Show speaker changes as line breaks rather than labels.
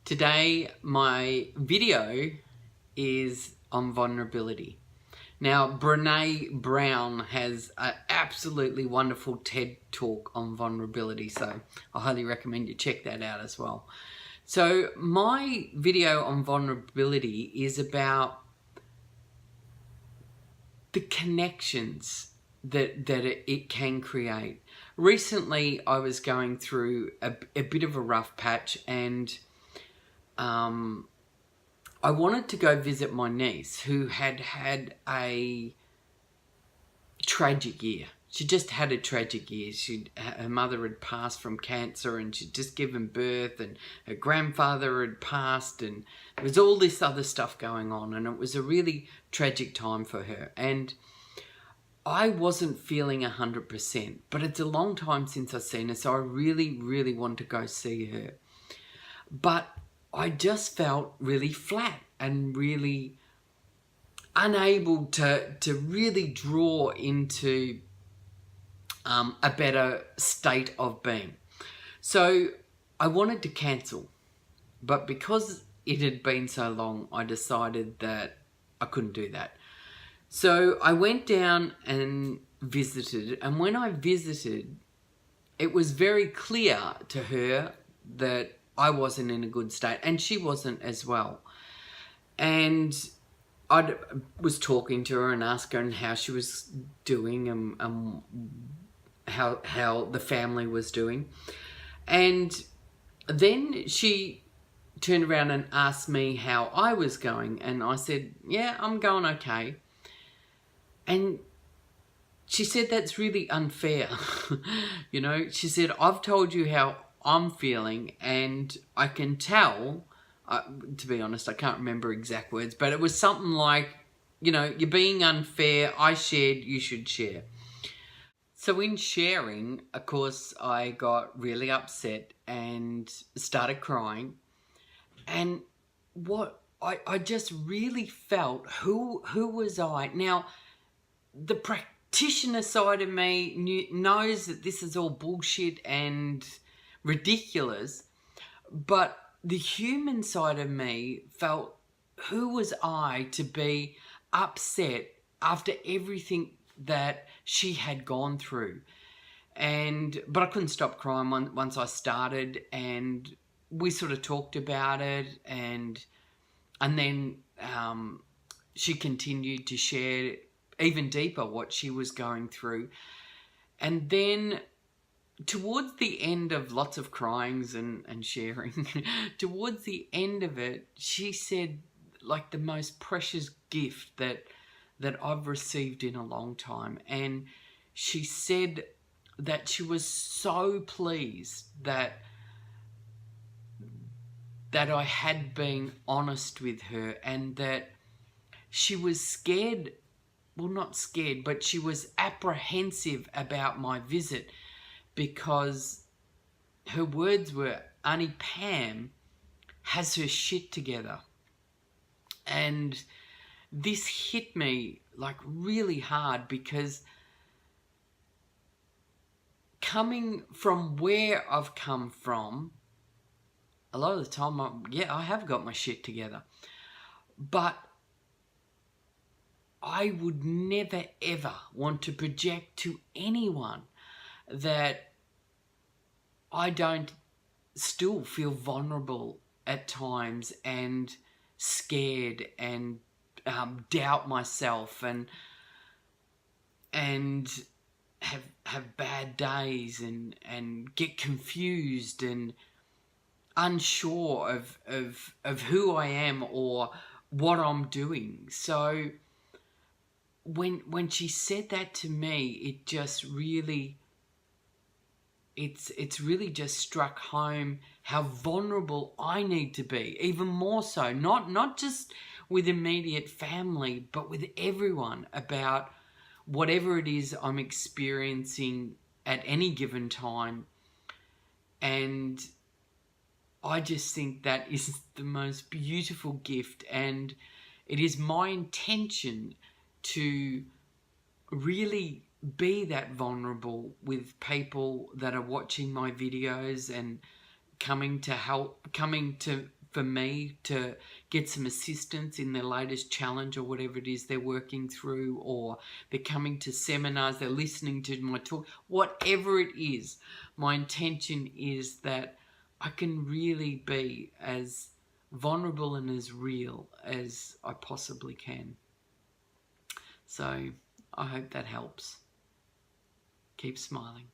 Today, my video is on vulnerability. Now, Brené Brown has an absolutely wonderful TED talk on vulnerability, so I highly recommend you check that out as well. So my video on vulnerability is about the connections that it can create. Recently, I was going through a bit of a rough patch, and I wanted to go visit my niece who had had a tragic year. She just had a tragic year. Her mother had passed from cancer, and she'd just given birth, and her grandfather had passed, and there was all this other stuff going on, and it was a really tragic time for her. And I wasn't feeling 100%, but it's a long time since I've seen her, so I really want to go see her. But I just felt really flat and really unable to really draw into a better state of being. So I wanted to cancel, but because it had been so long, I decided that I couldn't do that. So I went down and visited, and when I visited, it was very clear to her that I wasn't in a good state, and she wasn't as well. And I was talking to her and asking how she was doing and how the family was doing. And then she turned around and asked me how I was going, and I said, yeah, I'm going okay. And she said, that's really unfair. You know, she said, I've told you how I'm feeling, and I can tell, to be honest, I can't remember exact words, but it was something like, you know, you're being unfair, I shared, you should share. So in sharing, of course, I got really upset and started crying. And what I just really felt, who was I? Now, the practitioner side of me knows that this is all bullshit and ridiculous, but the human side of me felt, who was I to be upset after everything that she had gone through? But I couldn't stop crying once I started, and we sort of talked about it, and then she continued to share even deeper what she was going through. And then towards the end of lots of cryings and sharing, towards the end of it, she said, like, the most precious gift that I've received in a long time. And she said that she was so pleased that I had been honest with her, and that she was scared, well, not scared, but she was apprehensive about my visit, because her words were, Auntie Pam has her shit together. And this hit me like really hard, because coming from where I've come from, a lot of the time, I have got my shit together. But I would never ever want to project to anyone that I don't still feel vulnerable at times, and scared, and doubt myself, and have bad days, and get confused and unsure of who I am or what I'm doing. So when she said that to me, it just really, it's really just struck home how vulnerable I need to be, even more so, not just with immediate family, but with everyone, about whatever it is I'm experiencing at any given time. And I just think that is the most beautiful gift, and it is my intention to really be that vulnerable with people that are watching my videos and coming to for me to get some assistance in their latest challenge or whatever it is they're working through, or they're coming to seminars, they're listening to my talk, whatever it is, my intention is that I can really be as vulnerable and as real as I possibly can. So I hope that helps. Keep smiling.